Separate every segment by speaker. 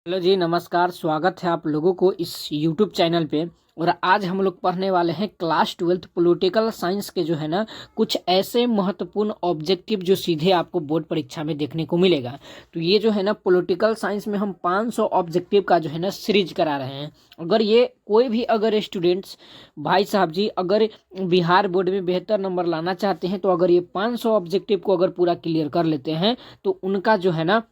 Speaker 1: Hello जी, नमस्कार। स्वागत है आप लोगों को इस यूट्यूब चैनल पे। और आज हम लोग पढ़ने वाले हैं क्लास 12 पॉलिटिकल साइंस के जो है ना कुछ ऐसे महत्वपूर्ण ऑब्जेक्टिव जो सीधे आपको बोर्ड परीक्षा में देखने को मिलेगा। तो ये जो है ना पॉलिटिकल साइंस में हम 500 ऑब्जेक्टिव का जो है ना सीरीज करा रहे हैं। अगर ये कोई भी अगर स्टूडेंट्स भाई साहब जी अगर बिहार बोर्ड में बेहतर नंबर लाना चाहते हैं, तो अगर ये 500 ऑब्जेक्टिव को अगर पूरा क्लियर कर लेते हैं तो उनका जो है ना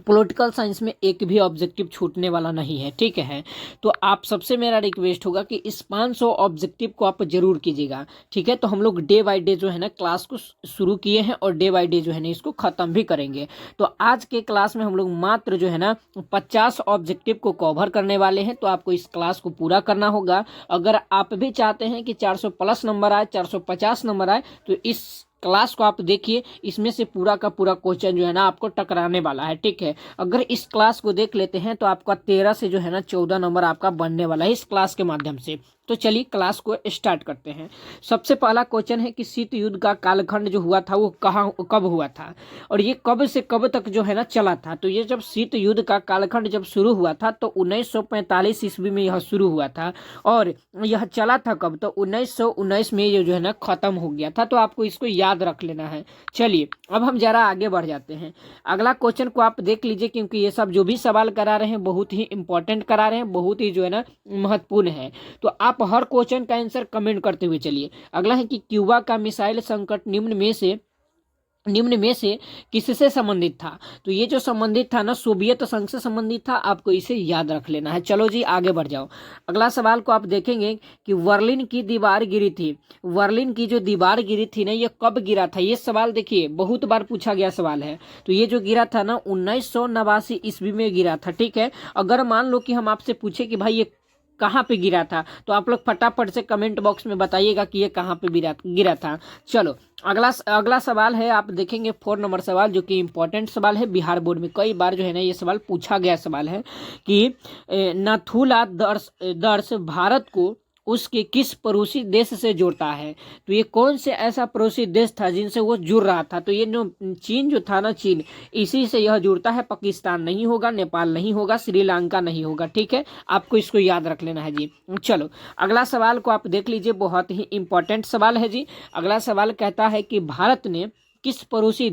Speaker 1: पॉलिटिकल साइंस में एक भी ऑब्जेक्टिव छूटने वाला नहीं है। ठीक है, तो आप सबसे मेरा रिक्वेस्ट होगा कि इस 500 ऑब्जेक्टिव को आप जरूर कीजिएगा। ठीक है, तो हम लोग डे बाय डे जो है ना क्लास को शुरू किए हैं और डे बाय डे जो है ना इसको खत्म भी करेंगे। तो आज के क्लास में हम लोग मात्र जो है ना 50 ऑब्जेक्टिव को कवर करने वाले हैं। तो आपको इस क्लास को पूरा करना होगा। अगर आप भी चाहते हैं कि 400 प्लस नंबर आए, 450 नंबर आए, तो इस क्लास को आप देखिए। इसमें से पूरा का पूरा क्वेश्चन जो है ना आपको टकराने वाला है। ठीक है, अगर इस क्लास को देख लेते हैं तो आपका 13 से जो है ना 14 नंबर आपका बनने वाला है इस क्लास के माध्यम से। तो चलिए क्लास को स्टार्ट करते हैं। सबसे पहला क्वेश्चन है कि शीत युद्ध का कालखंड जो हुआ था वो कहाँ कब हुआ था, और ये कब से कब तक जो है ना चला था। तो ये जब शीत युद्ध का कालखंड जब शुरू हुआ था तो 1945 ईस्वी में यह शुरू हुआ था। और यह चला था कब, तो 1919 में ये जो है ना खत्म हो गया था। तो आपको इसको याद रख लेना है। चलिए अब हम जरा आगे बढ़ जाते हैं। अगला क्वेश्चन को आप देख लीजिए, क्योंकि ये सब जो भी सवाल करा रहे हैं बहुत ही इंपॉर्टेंट करा रहे हैं, बहुत ही जो है ना महत्वपूर्ण है। तो आप हर क्वेश्चन का आंसर कमेंट करते हुए चलिए। अगला है कि क्यूबा का मिसाइल संकट निम्न में से किससे संबंधित था। तो ये जो संबंधित था ना सोवियत संघ से संबंधित था। आपको इसे याद रख लेना है। चलो जी आगे बढ़ जाओ। अगला सवाल को आप देखेंगे कि बर्लिन की दीवार गिरी थी। बर्लिन की जो दीवार गिरी थी ना ये कब गिरा था। ये सवाल देखिए बहुत बार पूछा गया सवाल है। तो ये जो गिरा था ना 1989 ईस्वी में गिरा था। ठीक है, अगर मान लो कि हम आपसे पूछे कि भाई ये कहाँ पे गिरा था, तो आप लोग फटाफट से कमेंट बॉक्स में बताइएगा कि ये कहाँ पे गिरा था। चलो अगला अगला सवाल है, आप देखेंगे 4 नंबर सवाल, जो कि इंपॉर्टेंट सवाल है। बिहार बोर्ड में कई बार जो है ना ये सवाल पूछा गया सवाल है कि नाथुला दर्श भारत को उसके किस पड़ोसी देश से जोड़ता है। तो ये कौन से ऐसा पड़ोसी देश था जिनसे वो जुड़ रहा था। तो ये जो चीन जो था ना, चीन, इसी से यह जुड़ता है। पाकिस्तान नहीं होगा, नेपाल नहीं होगा, श्रीलंका नहीं होगा। ठीक है, आपको इसको याद रख लेना है जी। चलो अगला सवाल को आप देख लीजिए, बहुत ही इंपॉर्टेंट सवाल है जी। अगला सवाल कहता है कि भारत ने किस पड़ोसी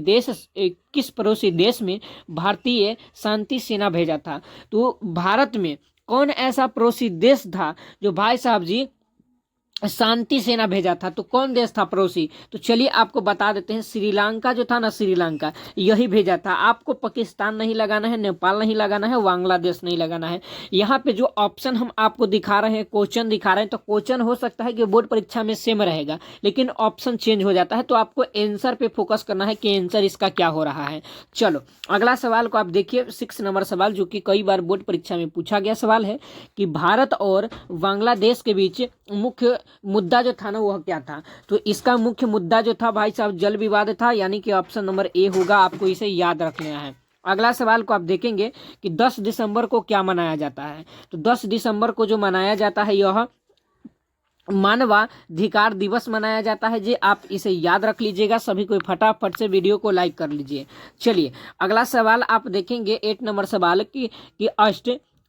Speaker 1: देश में भारतीय शांति सेना भेजा था। तो भारत में कौन ऐसा पड़ोसी देश था जो भाई साहब जी शांति सेना भेजा था। तो कौन देश था पड़ोसी, तो चलिए आपको बता देते हैं। श्रीलंका जो था ना, श्रीलंका यही भेजा था। आपको पाकिस्तान नहीं लगाना है, नेपाल नहीं लगाना है, बांग्लादेश नहीं लगाना है। यहाँ पे जो ऑप्शन हम आपको दिखा रहे हैं, क्वेश्चन दिखा रहे हैं, तो क्वेश्चन हो सकता है कि बोर्ड परीक्षा में सेम रहेगा, लेकिन ऑप्शन चेंज हो जाता है। तो आपको आंसर पे फोकस करना है कि आंसर इसका क्या हो रहा है। चलो अगला सवाल को आप देखिए, 6 नंबर सवाल, जो कि कई बार बोर्ड परीक्षा में पूछा गया सवाल है कि भारत और बांग्लादेश के बीच मुख्य मुद्दा जो था ना वह क्या था। तो इसका मुख्य मुद्दा जो था भाई साहब जल विवाद था, यानी कि ऑप्शन नंबर ए होगा। आपको इसे याद रख लेना है। अगला सवाल को आप देखेंगे कि 10 दिसंबर को क्या मनाया जाता है। तो 10 दिसंबर को जो मनाया जाता है यह मानवाधिकार दिवस मनाया जाता है जी। आप इसे याद रख लीजिएगा। सभी कोई फटाफट से वीडियो को लाइक कर लीजिए। चलिए अगला सवाल आप देखेंगे, 8 नंबर सवाल कि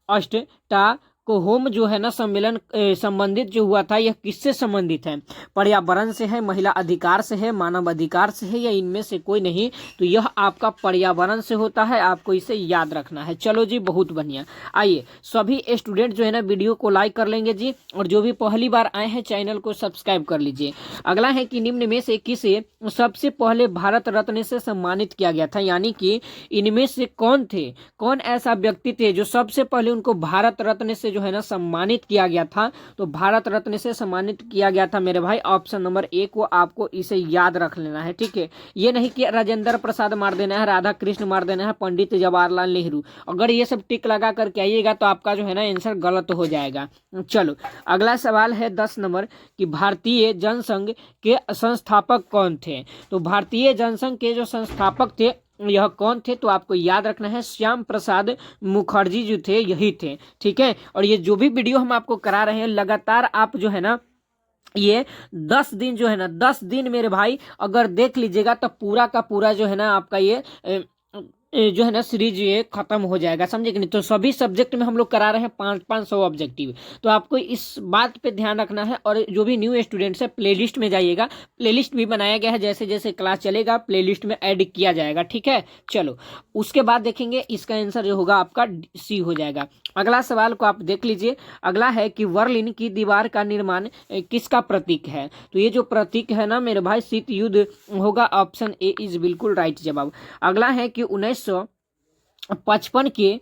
Speaker 1: अष्टा को होम जो है ना सम्मेलन संबंधित जो हुआ था यह किससे संबंधित है। पर्यावरण से है, महिला अधिकार से है, मानव अधिकार से है, या इनमें से कोई नहीं। तो यह आपका पर्यावरण से होता है। आपको इसे याद रखना है। चलो जी बहुत बढ़िया। आइए सभी स्टूडेंट जो है ना वीडियो को लाइक कर लेंगे जी, और जो भी पहली बार आए हैं चैनल को सब्सक्राइब कर लीजिए। अगला है कि निम्न में से किसे सबसे पहले भारत रत्न से सम्मानित किया गया था। यानी कि इनमें से कौन ऐसा व्यक्ति थे जो सबसे पहले उनको भारत रत्न से जो है ना सम्मानित किया गया था। तो भारत रत्न से सम्मानित किया गया था मेरे भाई ऑप्शन नंबर ए को। आपको इसे याद रख लेना है। ठीक है, ये नहीं कि राजेंद्र प्रसाद मार देना है, राधा कृष्ण मार देना है, पंडित जवाहरलाल नेहरू। अगर ये सब टिक लगा करके आइएगा तो आपका जो है ना आंसर गलत हो जाएगा। चलो अगला सवाल है 10 नंबर कि भारतीय जनसंघ के संस्थापक कौन थे। तो भारतीय जनसंघ के जो संस्थापक थे यह कौन थे, तो आपको याद रखना है श्याम प्रसाद मुखर्जी जो थे यही थे। ठीक है, और ये जो भी वीडियो हम आपको करा रहे हैं लगातार आप जो है ना ये 10 दिन जो है ना 10 दिन मेरे भाई अगर देख लीजिएगा तो पूरा का पूरा जो है ना आपका ये जो है ना सीरीज ये खत्म हो जाएगा, समझे कि नहीं। तो सभी सब्जेक्ट में हम लोग करा रहे हैं 500 ऑब्जेक्टिव। तो आपको इस बात पे ध्यान रखना है। और जो भी न्यू स्टूडेंट्स है प्लेलिस्ट में जाइएगा, प्लेलिस्ट भी बनाया गया है, जैसे जैसे क्लास चलेगा प्लेलिस्ट में ऐड किया जाएगा, ठीक है। चलो उसके बाद देखेंगे इसका आंसर जो होगा आपका सी हो जाएगा। अगला सवाल को आप देख लीजिए। अगला है कि बर्लिन की दीवार का निर्माण किसका प्रतीक है। तो ये जो प्रतीक है ना मेरे भाई, शीत युद्ध होगा। ऑप्शन ए इज बिल्कुल राइट जवाब। अगला है कि 1955 के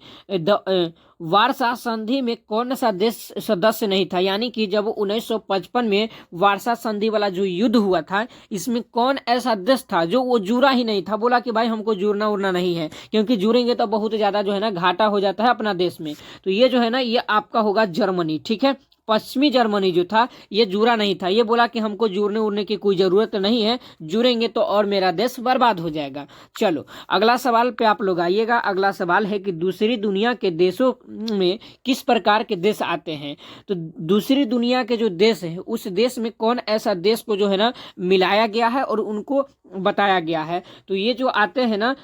Speaker 1: वारसा संधि में कौन सा देश सदस्य नहीं था। यानी कि जब 1955 में वारसा संधि वाला जो युद्ध हुआ था, इसमें कौन ऐसा देश था जो वो जुड़ा ही नहीं था। बोला कि भाई हमको जुड़ना उड़ना नहीं है, क्योंकि जुड़ेंगे तो बहुत ज्यादा जो है ना घाटा हो जाता है अपना देश में। तो ये जो है ना ये आपका होगा जर्मनी, ठीक है। पश्चिमी जर्मनी जो था ये जुड़ा नहीं था। ये बोला कि हमको जुड़ने उड़ने की कोई जरूरत नहीं है, जुड़ेंगे तो और मेरा देश बर्बाद हो जाएगा। चलो अगला सवाल पे आप लोग आइएगा। अगला सवाल है कि दूसरी दुनिया के देशों में किस प्रकार के देश आते हैं। तो दूसरी दुनिया के जो देश है उस देश में कौन ऐसा देश को जो है ना मिलाया गया है और उनको बताया गया है। तो ये जो आते हैं ना,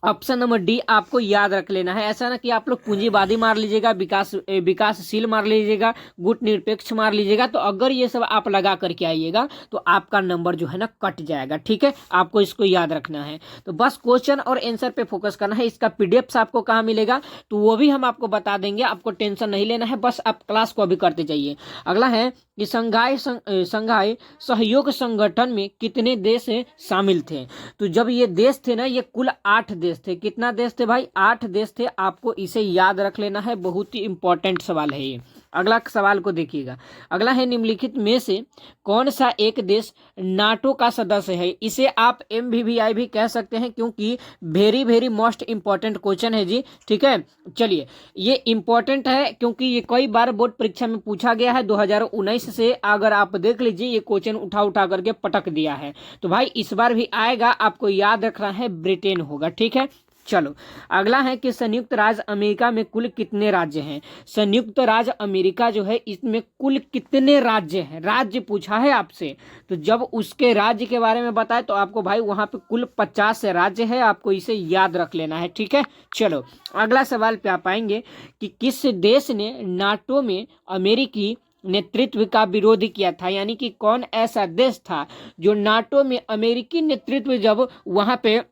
Speaker 1: ऑप्शन नंबर डी आपको याद रख लेना है। ऐसा ना कि आप लोग पूंजीवादी मार लीजिएगा, विकासशील मार लीजिएगा, गुट निरपेक्ष मार लीजिएगा। तो अगर ये सब आप लगा करके आइएगा तो आपका नंबर जो है ना कट जाएगा, ठीक है। आपको इसको याद रखना है। तो बस क्वेश्चन और आंसर पे फोकस करना है। इसका पीडीएफ आपको कहाँ मिलेगा तो वो भी हम आपको बता देंगे, आपको टेंशन नहीं लेना है, बस आप क्लास को अभी करते जाइए। अगला है कि संघाई सहयोग संगठन में कितने देश शामिल थे। तो जब ये देश थे ना, ये कुल 8 देश थे। कितना देश थे भाई? 8 देश थे। आपको इसे याद रख लेना है, बहुत ही इंपॉर्टेंट सवाल है ये। अगला सवाल को देखिएगा। अगला है निम्नलिखित में से कौन सा एक देश नाटो का सदस्य है। इसे आप MVVI भी कह सकते हैं, क्योंकि very very most important question है जी, ठीक है। चलिए ये इंपॉर्टेंट है क्योंकि ये कई बार बोर्ड परीक्षा में पूछा गया है। 2019 से अगर आप देख लीजिए ये क्वेश्चन उठा करके पटक दिया है। तो भाई इस बार भी आएगा, आपको याद रखना है, ब्रिटेन होगा, ठीक है। चलो अगला है कि संयुक्त राज्य अमेरिका में कुल कितने राज्य हैं। संयुक्त राज्य अमेरिका जो है इसमें कुल कितने राज्य हैं, राज्य पूछा है आपसे। तो जब उसके राज्य के बारे में बताए तो आपको भाई वहां पे कुल 50 राज्य है, आपको इसे याद रख लेना है, ठीक है। चलो अगला सवाल पे आप आएंगे कि किस देश ने नाटो में अमेरिकी नेतृत्व का विरोध किया था। यानी कि कौन ऐसा देश था जो नाटो में अमेरिकी नेतृत्व जब वहां पे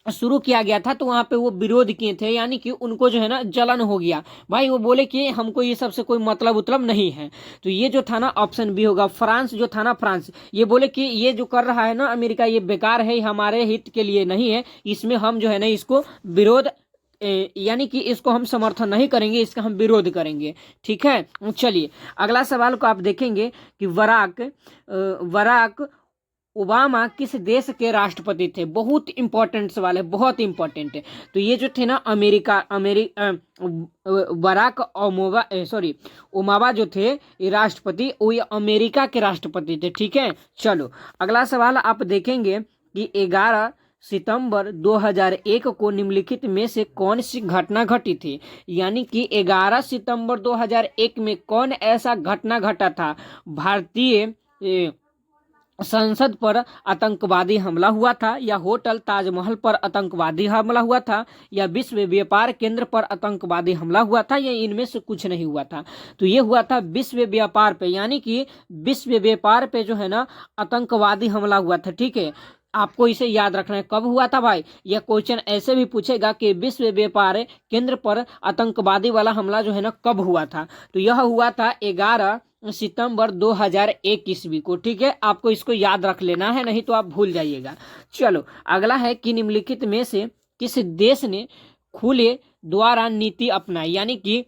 Speaker 1: शुरू किया गया था तो वहां पे वो विरोध किए थे। यानी कि उनको जो है ना जलन हो गया, भाई वो बोले कि हमको ये सबसे कोई मतलब नहीं है। तो ये जो था ना ऑप्शन बी होगा। फ्रांस जो था ना, फ्रांस ये बोले कि ये जो कर रहा है ना अमेरिका, ये बेकार है, हमारे हित के लिए नहीं है, इसमें हम जो है ना इसको विरोध यानी कि इसको हम समर्थन नहीं करेंगे, इसका हम विरोध करेंगे, ठीक है। चलिए अगला सवाल को आप देखेंगे कि बराक ओबामा किस देश के राष्ट्रपति थे। बहुत इंपॉर्टेंट सवाल है, बहुत इंपॉर्टेंट है। तो ये जो थे ना बराक ओबामा जो थे ये राष्ट्रपति, वो ये अमेरिका के राष्ट्रपति थे, ठीक है। चलो अगला सवाल आप देखेंगे कि 11 सितंबर 2001 को निम्नलिखित में से कौन सी घटना घटी थी। यानी कि 11 सितंबर 2001 में कौन ऐसा घटना घटा था। भारतीय संसद पर आतंकवादी हमला हुआ था, या होटल ताजमहल पर आतंकवादी हमला हुआ था, या विश्व व्यापार केंद्र पर आतंकवादी हमला हुआ था, या इनमें से कुछ नहीं हुआ था। तो ये हुआ था विश्व व्यापार पे। यानी कि विश्व व्यापार पे जो है ना आतंकवादी हमला हुआ था, ठीक है। आपको इसे याद रखना है। कब हुआ था भाई? यह क्वेश्चन ऐसे भी पूछेगा कि विश्व व्यापार केंद्र पर आतंकवादी वाला हमला जो है ना कब हुआ था। तो यह हुआ था 11 सितंबर 2001 ईस्वी को, ठीक है। आपको इसको याद रख लेना है, नहीं तो आप भूल जाइएगा। चलो अगला है कि निम्नलिखित में से किस देश ने खुले द्वारा नीति अपनाई। यानी कि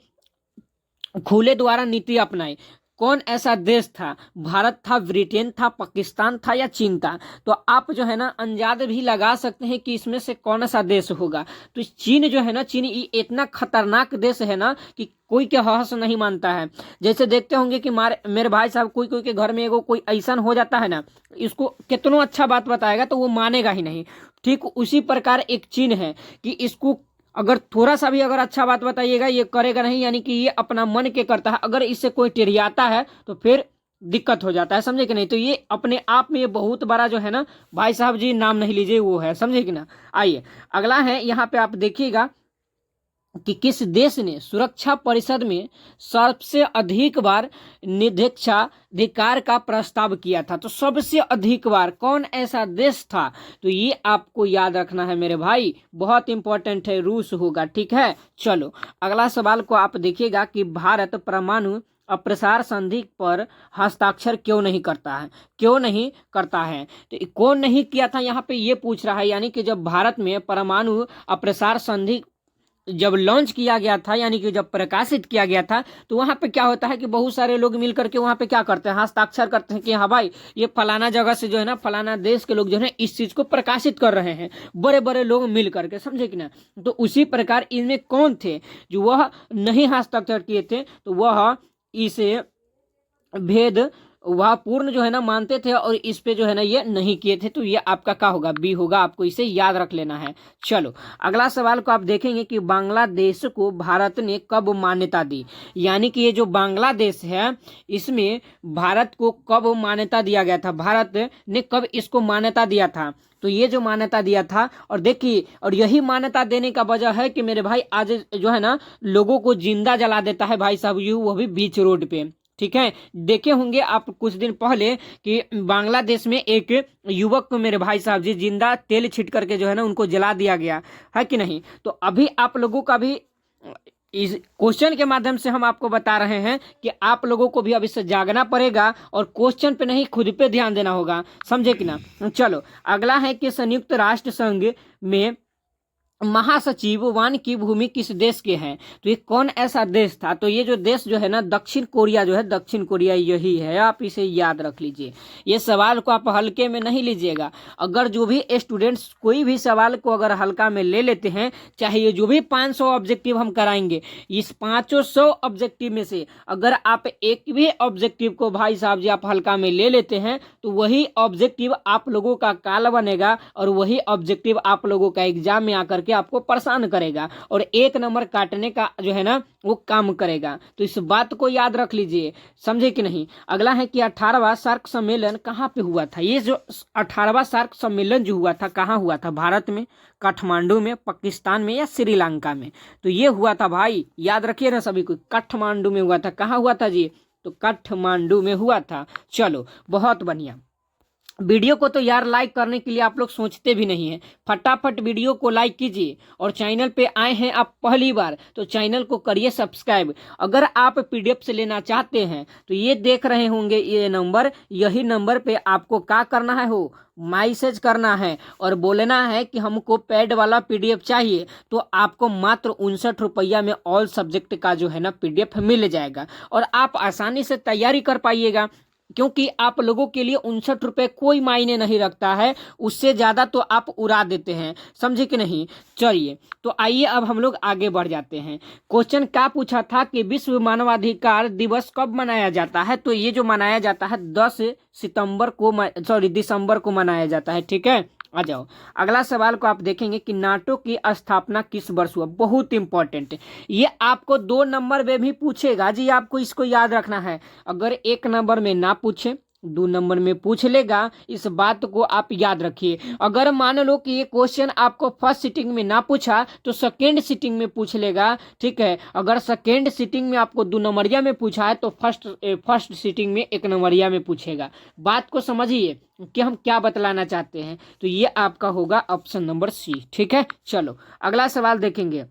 Speaker 1: खुले द्वारा नीति अपनाई, कौन ऐसा देश था? भारत था, ब्रिटेन था, पाकिस्तान था, या चीन था। तो आप जो है ना अंदाज भी लगा सकते हैं कि इसमें से कौन सा देश होगा। तो चीन जो है ना, चीन इतना खतरनाक देश है ना कि कोई के हौस नहीं मानता है। जैसे देखते होंगे कि मेरे भाई साहब कोई के घर में एगो कोई ऐसा हो जाता है ना, इसको कितना अच्छा बात बताएगा तो वो मानेगा ही नहीं। ठीक उसी प्रकार एक चीन है कि इसको अगर थोड़ा सा भी अगर अच्छा बात बताइएगा ये करेगा नहीं। यानी कि ये अपना मन के करता है। अगर इससे कोई टिरियाता है तो फिर दिक्कत हो जाता है, समझे कि नहीं। तो ये अपने आप में ये बहुत बड़ा जो है ना भाई साहब जी, नाम नहीं लीजिए, वो है, समझे कि ना। आइए अगला है, यहाँ पे आप देखिएगा कि किस देश ने सुरक्षा परिषद में सबसे अधिक बार निरक्षाधिकार का प्रस्ताव किया था। तो सबसे अधिक बार कौन ऐसा देश था, तो ये आपको याद रखना है मेरे भाई, बहुत इंपॉर्टेंट है, रूस होगा, ठीक है। चलो अगला सवाल को आप देखिएगा कि भारत परमाणु अप्रसार संधि पर हस्ताक्षर क्यों नहीं करता है, क्यों नहीं करता है। तो कौन नहीं किया था, यहाँ पे ये पूछ रहा है, यानी कि जब भारत में परमाणु अप्रसार संधि जब लॉन्च किया गया था, यानी कि जब प्रकाशित किया गया था, तो वहां पे क्या होता है कि बहुत सारे लोग मिलकर के वहां पे क्या करते हैं, हस्ताक्षर करते हैं कि हाँ भाई ये फलाना जगह से जो है ना, फलाना देश के लोग जो है इस चीज को प्रकाशित कर रहे हैं, बड़े बड़े लोग मिल करके, समझे कि ना। तो उसी प्रकार इनमें कौन थे जो वह नहीं हस्ताक्षर किए थे, तो वह इसे भेद वह पूर्ण जो है ना मानते थे, और इस पे जो है ना ये नहीं किए थे। तो ये आपका क्या होगा, बी होगा, आपको इसे याद रख लेना है। चलो अगला सवाल को आप देखेंगे कि बांग्लादेश को भारत ने कब मान्यता दी, यानी कि ये जो बांग्लादेश है इसमें भारत को कब मान्यता दिया गया था, भारत ने कब इसको मान्यता दिया था। तो ये जो मान्यता दिया था, और देखिए, और यही मान्यता देने का वजह है कि मेरे भाई आज जो है ना लोगों को जिंदा जला देता है भाई साहब, यू वो भी बीच रोड पे, ठीक है। देखे होंगे आप कुछ दिन पहले कि बांग्लादेश में एक युवक को मेरे भाई साहब जी जिंदा तेल छिट करके जो है ना उनको जला दिया गया है कि नहीं। तो अभी आप लोगों का भी इस क्वेश्चन के माध्यम से हम आपको बता रहे हैं कि आप लोगों को भी अब इससे जागना पड़ेगा, और क्वेश्चन पे नहीं खुद पे ध्यान देना होगा, समझे कि ना। चलो अगला है कि संयुक्त राष्ट्र संघ में महासचिव वन की भूमि किस देश के हैं, तो ये कौन ऐसा देश था। तो ये जो देश जो है ना दक्षिण कोरिया जो है, दक्षिण कोरिया यही है, आप इसे याद रख लीजिए। ये सवाल को आप हल्के में नहीं लीजिएगा। अगर जो भी स्टूडेंट्स कोई भी सवाल को अगर हल्का में ले लेते हैं, चाहे ये जो भी 500 ऑब्जेक्टिव हम कराएंगे, इस 500 ऑब्जेक्टिव में से अगर आप एक भी ऑब्जेक्टिव को भाई साहब जी आप हल्का में ले लेते हैं, तो वही ऑब्जेक्टिव आप लोगों का काल बनेगा, और वही ऑब्जेक्टिव आप लोगों का एग्जाम में आकर के आपको परेशान करेगा, और 1 नंबर काटने का जो है ना वो काम करेगा। तो इस बात को याद रख लीजिए, समझे कि नहीं। अगला है कि 18वां सार्क सम्मेलन कहाँ पे हुआ था। ये जो 18वां सार्क सम्मेलन जो हुआ था, कहाँ हुआ था, भारत में, काठमांडू में, पाकिस्तान में, या श्रीलंका में। तो ये हुआ था भाई, याद रखिए ना सभी को, काठमांडू में हुआ था। कहाँ हुआ था जी, तो काठमांडू में हुआ था। चलो बहुत बढ़िया। वीडियो को तो यार लाइक करने के लिए आप लोग सोचते भी नहीं है, फटाफट वीडियो को लाइक कीजिए, और चैनल पे आए हैं आप पहली बार तो चैनल को करिए सब्सक्राइब। अगर आप पीडीएफ से लेना चाहते हैं तो ये देख रहे होंगे ये नंबर, यही नंबर पे आपको क्या करना है, हो मैसेज करना है और बोलना है कि हमको पेड वाला पीडीएफ चाहिए। तो आपको मात्र 59 रुपया में ऑल सब्जेक्ट का जो है ना पीडीएफ मिल जाएगा, और आप आसानी से तैयारी कर पाइएगा, क्योंकि आप लोगों के लिए 59 रुपए कोई मायने नहीं रखता है, उससे ज्यादा तो आप उड़ा देते हैं, समझे कि नहीं। चलिए तो आइए अब हम लोग आगे बढ़ जाते हैं। क्वेश्चन क्या पूछा था कि विश्व मानवाधिकार दिवस कब मनाया जाता है, तो ये जो मनाया जाता है 10 दिसंबर को मनाया जाता है, ठीक है। आ जाओ अगला सवाल को आप देखेंगे कि नाटो की स्थापना किस वर्ष हुआ, बहुत इंपॉर्टेंट है ये, आपको 2 नंबर में भी पूछेगा जी, आपको इसको याद रखना है। अगर 1 नंबर में ना पूछे, 2 नंबर में पूछ लेगा, इस बात को आप याद रखिए। अगर मान लो कि ये क्वेश्चन आपको फर्स्ट सिटिंग में ना पूछा तो सेकेंड सिटिंग में पूछ लेगा, ठीक है। अगर सेकेंड सिटिंग में आपको 2 नंबरिया में पूछा है तो फर्स्ट सिटिंग में 1 नंबरिया में पूछेगा। बात को समझिए कि हम क्या बतलाना चाहते हैं। तो ये आपका होगा ऑप्शन नंबर सी, ठीक है। चलो अगला सवाल देखेंगे,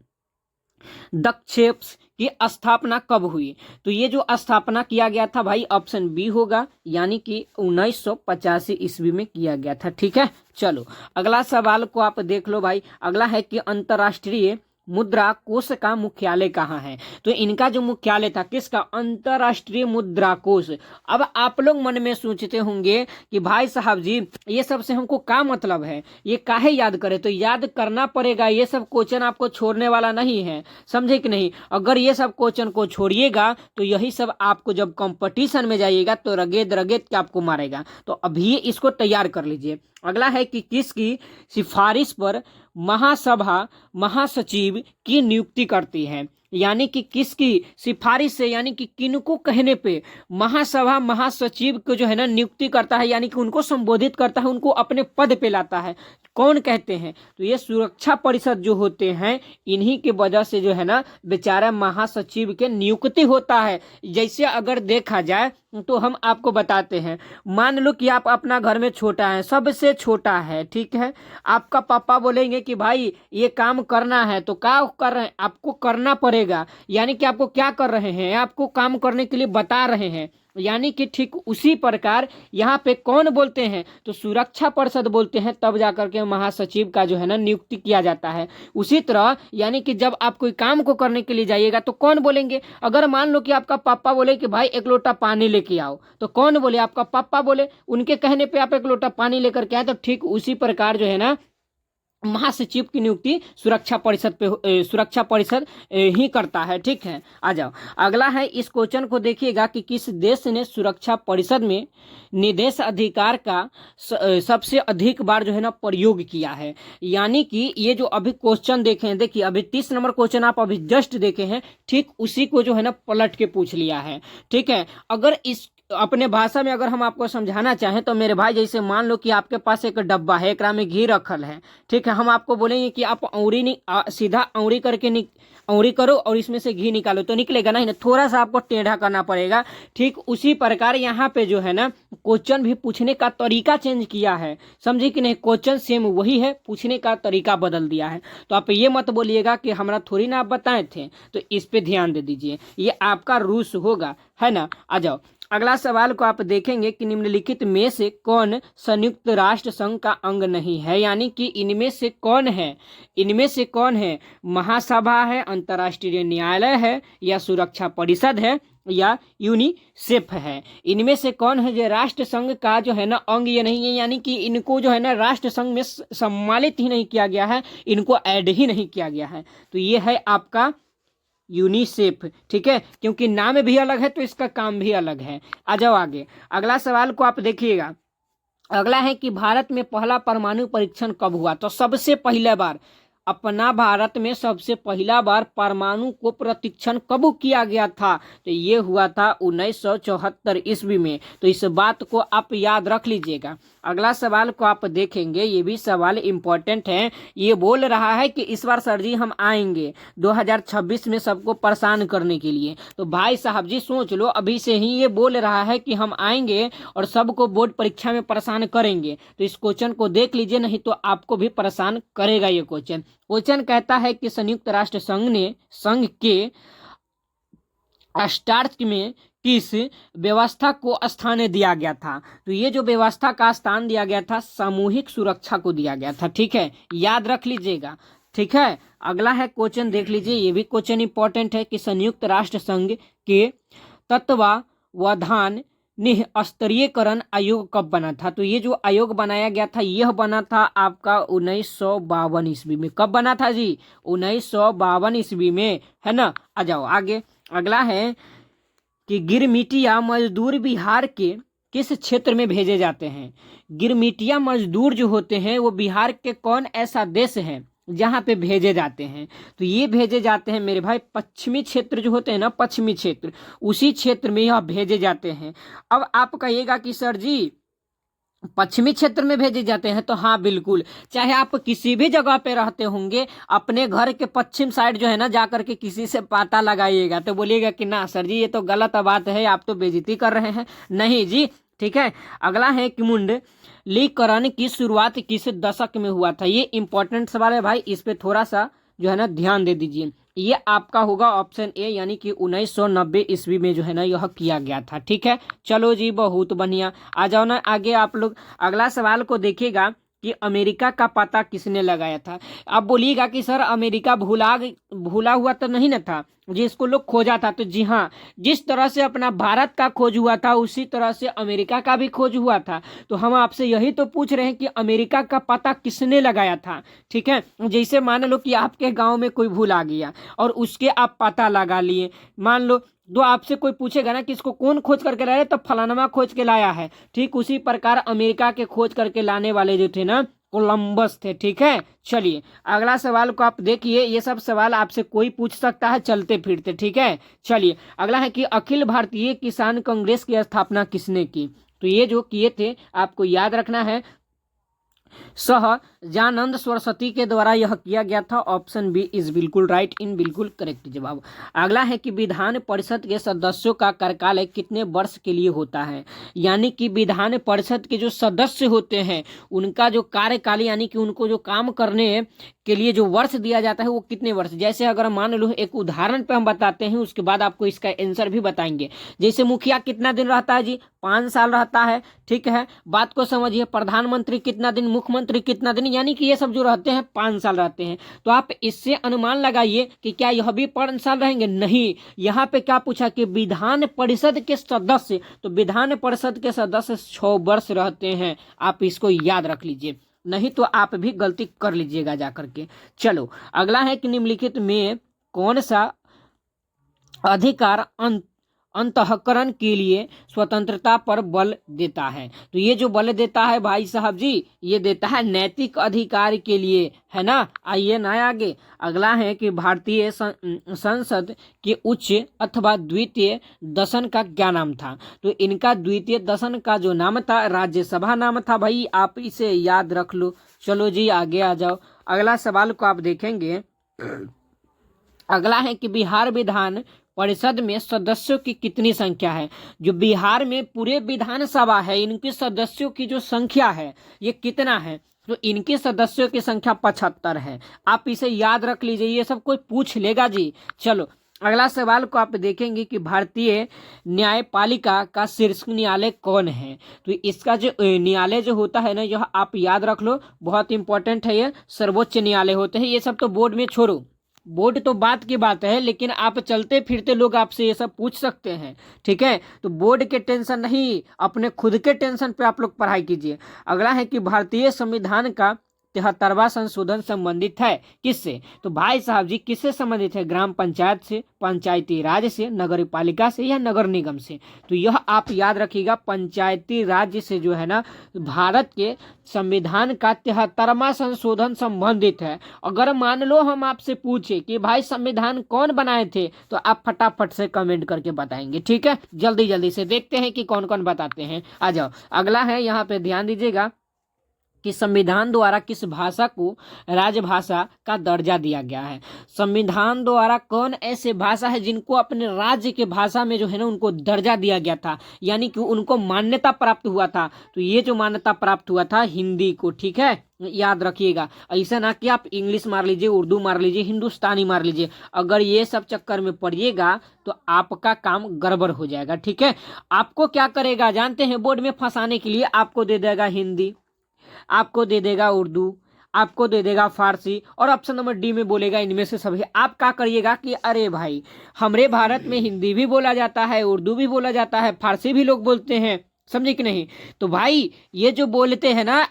Speaker 1: दक्षेप्स की स्थापना कब हुई, तो ये जो स्थापना किया गया था भाई ऑप्शन बी होगा, यानी कि 1985 ईस्वी में किया गया था, ठीक है। चलो अगला सवाल को आप देख लो भाई। अगला है कि अंतर्राष्ट्रीय मुद्रा कोष का मुख्यालय कहाँ है, तो इनका जो मुख्यालय था किसका, अंतर्राष्ट्रीय मुद्रा कोष। अब आप लोग मन में सोचते होंगे कि भाई साहब जी ये सब से हमको क्या मतलब है, ये काहे याद करे, तो याद करना पड़ेगा, ये सब क्वेश्चन आपको छोड़ने वाला नहीं है, समझे कि नहीं। अगर ये सब क्वेश्चन को छोड़िएगा तो यही सब आपको जब कंपटीशन में जाइएगा तो रगेद रगेद के आपको मारेगा। तो अभी इसको तैयार कर लीजिए। अगला है कि किसकी सिफारिश पर महासभा महासचिव की नियुक्ति करती है, यानी कि किसकी सिफारिश से, यानी कि किनको कहने पे महासभा महासचिव को जो है ना नियुक्ति करता है, यानी कि उनको संबोधित करता है, उनको अपने पद पे लाता है, कौन कहते हैं? तो ये सुरक्षा परिषद जो होते हैं, इन्हीं की वजह से जो है ना बेचारा महासचिव के नियुक्ति होता है। जैसे अगर देखा जाए तो हम आपको बताते हैं, मान लो कि आप अपना घर में छोटा है, सबसे छोटा है, ठीक है, आपका पापा बोलेंगे कि भाई ये काम करना है, तो क्या कर रहे हैं? आपको करना पड़ेगा, यानी कि आपको क्या कर रहे हैं, आपको काम करने के लिए बता रहे हैं। यानी कि ठीक उसी प्रकार यहाँ पे कौन बोलते हैं? तो सुरक्षा परिषद बोलते हैं, तब जाकर के महासचिव का जो है ना नियुक्ति किया जाता है। उसी तरह यानी कि जब आप कोई काम को करने के लिए जाइएगा तो कौन बोलेंगे? अगर मान लो कि आपका पापा बोले कि भाई एक लोटा पानी लेके आओ, तो कौन बोले? आपका पापा बोले, उनके कहने पे आप एक लोटा पानी लेकर के आए। तो ठीक उसी प्रकार जो है ना महासचिव की नियुक्ति सुरक्षा परिषद ही करता है, ठीक है। आ जाओ, अगला है, इस क्वेश्चन को देखिएगा कि किस देश ने सुरक्षा परिषद में निदेश अधिकार का सबसे अधिक बार जो है ना प्रयोग किया है। यानी कि ये जो अभी क्वेश्चन देखे हैं, देखिए अभी 30 नंबर क्वेश्चन आप अभी जस्ट देखे हैं, ठीक उसी को जो है ना पलट के पूछ लिया है, ठीक है। अगर इस अपने भाषा में अगर हम आपको समझाना चाहें तो मेरे भाई, जैसे मान लो कि आपके पास एक डब्बा है, एकरा में घी रखल है, ठीक है, हम आपको बोलेंगे कि आप सीधा औंरी करके औंरी करो और इसमें से घी निकालो, तो निकलेगा नहीं ना, थोड़ा सा आपको टेढ़ा करना पड़ेगा। ठीक उसी प्रकार यहाँ पे जो है ना क्वेश्चन भी पूछने का तरीका चेंज किया है, समझे कि नहीं? क्वेश्चन सेम वही है, पूछने का तरीका बदल दिया है। तो आप ये मत बोलिएगा कि हमारा थोड़ी ना आप बताए थे, तो इस पे ध्यान दे दीजिए, ये आपका रूल्स होगा, है ना। आ जाओ, अगला सवाल को आप देखेंगे कि निम्नलिखित में से कौन संयुक्त राष्ट्र संघ का अंग नहीं है? यानी कि इनमें से कौन है, इनमें से कौन है? महासभा है, अंतर्राष्ट्रीय न्यायालय है, या सुरक्षा परिषद है, या यूनिसेफ है? इनमें से कौन है जो राष्ट्र संघ का जो है ना अंग ये नहीं है? यानी कि इनको जो है ना राष्ट्र संघ में सम्मिलित ही नहीं किया गया है, इनको ऐड ही नहीं किया गया है। तो ये है आपका यूनिसेफ, ठीक है, क्योंकि नाम भी अलग है तो इसका काम भी अलग है। आ जाओ आगे, अगला सवाल को आप देखिएगा। अगला है कि भारत में पहला परमाणु परीक्षण कब हुआ? तो सबसे पहला बार अपना भारत में सबसे पहला बार परमाणु को परीक्षण कब किया गया था? तो ये हुआ था 1974 ईस्वी में। तो इस बात को आप याद रख लीजिएगा। अगला सवाल को आप देखेंगे, ये भी सवाल इम्पोर्टेंट है। ये बोल रहा है कि इस बार सर जी हम आएंगे 2026 में सबको परेशान करने के लिए। तो भाई साहब जी सोच लो, अभी से ही ये बोल रहा है कि हम आएंगे और सबको बोर्ड परीक्षा में परेशान करेंगे। तो इस क्वेश्चन को देख लीजिए, नहीं तो आपको भी परेशान करेगा ये क्वेश्चन। क्वेश्चन कहता है कि संयुक्त राष्ट्र संघ के स्टार्ट में किस व्यवस्था को स्थान दिया गया था? तो ये जो व्यवस्था का स्थान दिया गया था, सामूहिक सुरक्षा को दिया गया था, ठीक है, याद रख लीजिएगा, ठीक है। अगला है क्वेश्चन देख लीजिए, ये भी क्वेश्चन इंपॉर्टेंट है कि संयुक्त राष्ट्र संघ के तत्वावधान स्तरीयकरण आयोग कब बना था? तो ये जो आयोग बनाया गया था, यह बना था आपका 1952 ईस्वी में। कब बना था जी? 1952 ईस्वी में, है ना। आ जाओ आगे, अगला है कि गिरमिटिया मजदूर बिहार के किस क्षेत्र में भेजे जाते हैं? गिरमिटिया मजदूर जो होते हैं वो बिहार के कौन ऐसा देश है जहाँ पे भेजे जाते हैं? तो ये भेजे जाते हैं मेरे भाई पश्चिमी क्षेत्र जो होते हैं ना, पश्चिमी क्षेत्र, उसी क्षेत्र में यह भेजे जाते हैं। अब आप कहिएगा कि सर जी पश्चिमी क्षेत्र में भेजे जाते हैं, तो हाँ बिल्कुल, चाहे आप किसी भी जगह पे रहते होंगे, अपने घर के पश्चिम साइड जो है ना जाकर के किसी से पता लगाइएगा तो बोलिएगा कि ना सर जी ये तो गलत बात है, आप तो बेइज्जती कर रहे हैं। नहीं जी, ठीक है। अगला है कि मुंडलीकरण की शुरुआत किस दशक में हुआ था? ये इंपॉर्टेंट सवाल है भाई, इस पे थोड़ा सा जो है ना ध्यान दे दीजिए। ये आपका होगा ऑप्शन ए, यानी कि 1990 ईस्वी में जो है ना यह किया गया था, ठीक है। चलो जी, बहुत बढ़िया। आ जाओ ना आगे आप लोग, अगला सवाल को देखिएगा कि अमेरिका का पता किसने लगाया था? आप बोलिएगा कि सर अमेरिका भूला हुआ तो नहीं ना था, जिसको लोग खोजा था। तो जी हाँ, जिस तरह से अपना भारत का खोज हुआ था उसी तरह से अमेरिका का भी खोज हुआ था। तो हम आपसे यही तो पूछ रहे हैं कि अमेरिका का पता किसने लगाया था, ठीक है। जैसे मान लो कि आपके गांव में कोई भूल आ गया और उसके आप पता लगा लिए, मान लो तो आपसे कोई पूछेगा ना कि इसको कौन खोज करके लाया, तो फलानमा खोज के लाया है। ठीक उसी प्रकार अमेरिका के खोज करके लाने वाले जो थे ना, कोलंबस थे। ठीक है, चलिए अगला सवाल को आप देखिए, ये सब सवाल आपसे कोई पूछ सकता है चलते फिरते। ठीक है, चलिए अगला है कि अखिल भारतीय किसान कांग्रेस की स्थापना किसने की? तो ये जो किए थे आपको याद रखना है, सहजानंद सरस्वती के द्वारा यह किया गया था। ऑप्शन बी इज बिल्कुल राइट, इन बिल्कुल करेक्ट जवाब। अगला है कि विधान परिषद के सदस्यों का कार्यकाल कितने वर्ष के लिए होता है? यानी कि विधान परिषद के जो सदस्य होते हैं उनका जो कार्यकाल यानी कि उनको जो काम करने के लिए जो वर्ष दिया जाता है वो कितने वर्ष? जैसे अगर मान लो एक उदाहरण पे हम बताते हैं, उसके बाद आपको इसका आंसर भी बताएंगे। जैसे मुखिया कितना दिन रहता है जी? 5 साल रहता है। ठीक है, बात को समझिए। प्रधानमंत्री कितना दिन, मुख्यमंत्री कितना दिन, यानी कि ये सब जो रहते हैं 5 साल रहते हैं। तो आप इससे अनुमान लगाइए कि क्या यह भी 5 साल रहेंगे? नहीं, यहाँ पे क्या पूछा कि विधान परिषद के सदस्य, तो विधान परिषद के सदस्य 6 वर्ष रहते हैं। आप इसको याद रख लीजिए, नहीं तो आप भी गलती कर लीजिएगा जा करके। चलो अगला है कि निम्नलिखित में कौन सा अधिकार अंतःकरण के लिए स्वतंत्रता पर बल देता है? तो ये जो बल देता है भाई साहब जी, ये देता है नैतिक अधिकार के लिए, है ना। आइए ना आगे, अगला है कि भारतीय संसद के उच्च अथवा द्वितीय दसन का क्या नाम था? तो इनका द्वितीय दसन का जो नाम था राज्यसभा नाम था भाई, आप इसे याद रख लो। चलो जी आगे आ जाओ, अगला सवाल को आप देखेंगे। अगला है कि बिहार विधान परिषद में सदस्यों की कितनी संख्या है? जो बिहार में पूरे विधानसभा है इनके सदस्यों की जो संख्या है ये कितना है? तो इनके सदस्यों की संख्या 75 है। आप इसे याद रख लीजिए, ये सब कोई पूछ लेगा जी। चलो अगला सवाल को आप देखेंगे कि भारतीय न्यायपालिका का शीर्ष न्यायालय कौन है? तो इसका जो न्यायालय जो होता है ना, यह आप याद रख लो, बहुत इंपॉर्टेंट है। ये सर्वोच्च न्यायालय होते हैं। ये सब तो बोर्ड में छोड़ो, बोर्ड तो बात की बात है, लेकिन आप चलते फिरते लोग आपसे ये सब पूछ सकते हैं। ठीक है, तो बोर्ड के टेंशन नहीं, अपने खुद के टेंशन पे आप लोग पढ़ाई कीजिए। अगला है कि भारतीय संविधान का 73वां संशोधन संबंधित है किससे? तो भाई साहब जी किससे संबंधित है? ग्राम पंचायत से, पंचायती राज से, नगर पालिका से या नगर निगम से? तो यह आप याद रखिएगा, पंचायती राज से जो है ना भारत के संविधान का 73वां संशोधन संबंधित है। अगर मान लो हम आपसे पूछे कि भाई संविधान कौन बनाए थे, तो आप फटाफट से कमेंट करके बताएंगे। ठीक है, जल्दी जल्दी से देखते हैं कि कौन कौन बताते हैं। आ जाओ, अगला है, यहाँ पे ध्यान दीजिएगा कि संविधान द्वारा किस भाषा को राजभाषा का दर्जा दिया गया है? संविधान द्वारा कौन ऐसे भाषा है जिनको अपने राज्य के भाषा में जो है ना उनको दर्जा दिया गया था, यानी कि उनको मान्यता प्राप्त हुआ था? तो ये जो मान्यता प्राप्त हुआ था हिंदी को। ठीक है, याद रखिएगा, ऐसा ना कि आप इंग्लिश मार लीजिए, उर्दू मार लीजिए, हिंदुस्तानी मार लीजिए। अगर ये सब चक्कर में पड़िएगा तो आपका काम गड़बड़ हो जाएगा। ठीक है, आपको क्या करेगा जानते हैं? बोर्ड में फंसाने के लिए आपको दे देगा हिंदी, आपको दे देगा उर्दू, आपको दे देगा फारसी, और ऑप्शन नंबर डी में बोलेगा इनमें से सभी। आप क्या करिएगा कि अरे भाई हमारे भारत में हिंदी भी बोला जाता है, उर्दू भी बोला जाता है, फारसी भी लोग बोलते हैं, समझे कि नहीं? तो भाई ये जो बोलते हैं ना,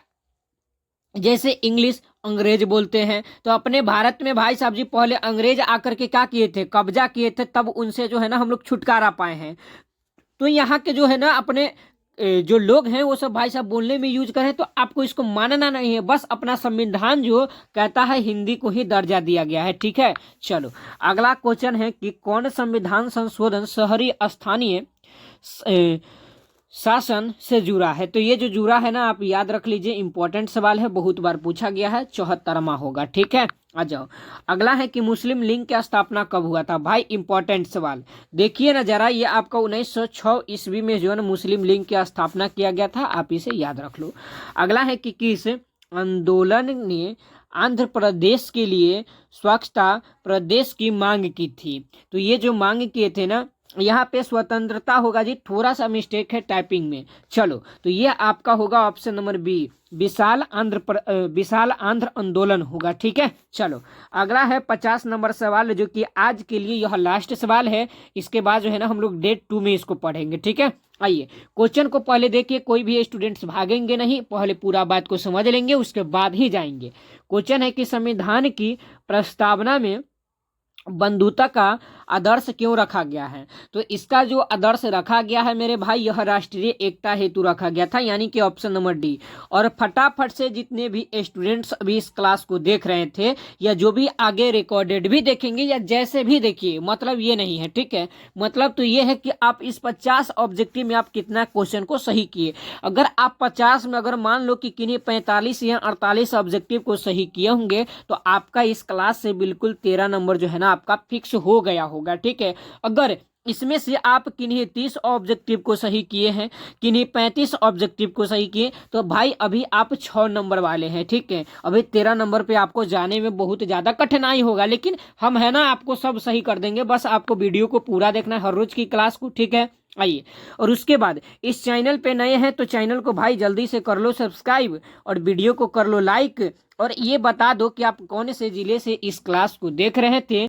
Speaker 1: जैसे इंग्लिश अंग्रेज बोलते हैं, तो अपने भारत में भाई साहब जी पहले अंग्रेज आकर के क्या किए थे? कब्जा किए थे, तब उनसे जो है ना हम लोग छुटकारा पाए हैं। तो यहाँ के जो है ना अपने जो लोग हैं वो सब भाई साहब बोलने में यूज करें, तो आपको इसको मानना नहीं है। बस अपना संविधान जो कहता है हिंदी को ही दर्जा दिया गया है। ठीक है, चलो अगला क्वेश्चन है कि कौन संविधान संशोधन शहरी स्थानीय शासन से जुड़ा है? तो ये जो जुड़ा है ना आप याद रख लीजिए, इंपॉर्टेंट सवाल है, बहुत बार पूछा गया है, 74वां होगा। ठीक है, आ जाओ, अगला है कि मुस्लिम लीग की स्थापना कब हुआ था? भाई इंपॉर्टेंट सवाल, देखिए ना जरा, ये आपका 1906 ईस्वी में जो है ना मुस्लिम लीग की स्थापना किया गया था, आप इसे याद रख लो। अगला है कि किस आंदोलन ने आंध्र प्रदेश के लिए स्वच्छता प्रदेश की मांग की थी? तो ये जो मांग किए थे ना, यहाँ पे स्वतंत्रता होगा जी, थोड़ा सा मिस्टेक है टाइपिंग में। चलो तो ये आपका होगा ऑप्शन नंबर बी, विशाल आंध्र आंदोलन होगा। ठीक है, चलो अगला है 50 नंबर सवाल, जो कि आज के लिए यह लास्ट सवाल है। इसके बाद जो है ना हम लोग डेट 2 में इसको पढ़ेंगे। ठीक है, आइए क्वेश्चन को पहले देखिए, कोई भी स्टूडेंट्स भागेंगे नहीं, पहले पूरा बात को समझ लेंगे उसके बाद ही जाएंगे। क्वेश्चन है कि संविधान की प्रस्तावना में बंधुता का आदर्श क्यों रखा गया है? तो इसका जो आदर्श रखा गया है मेरे भाई, यह राष्ट्रीय एकता हेतु रखा गया था, यानी कि ऑप्शन नंबर डी। और फटाफट से जितने भी स्टूडेंट्स अभी इस क्लास को देख रहे थे या जो भी आगे रिकॉर्डेड भी देखेंगे या जैसे भी देखिए, मतलब ये नहीं है, ठीक है, मतलब तो ये है कि आप इस 50 ऑब्जेक्टिव में आप कितना क्वेश्चन को सही किए। अगर आप 50 में अगर मान लो कि किन्हीं 45 या 48 ऑब्जेक्टिव को सही किए होंगे तो आपका इस क्लास से बिल्कुल 13 नंबर जो है ना आपका फिक्स हो गया होगा, ठीक है। अगर इसमें से आप किन्हीं 30 ऑब्जेक्टिव को सही किए हैं, किन्हीं 35 ऑब्जेक्टिव को सही किए, तो भाई अभी आप 6 नंबर वाले हैं, ठीक है। अभी 13 नंबर पे आपको जाने में बहुत ज़्यादा कठिनाई होगा, लेकिन हम है ना आपको सब सही कर देंगे। बस आपको वीडियो को पूरा देखना है, हर रोज की क्लास को, ठीक है। आइए, और उसके बाद इस चैनल पे नए हैं तो चैनल को भाई जल्दी से कर लो सब्सक्राइब और वीडियो को कर लो लाइक, और ये बता दो कि आप कौन से जिले से इस क्लास को देख रहे थे।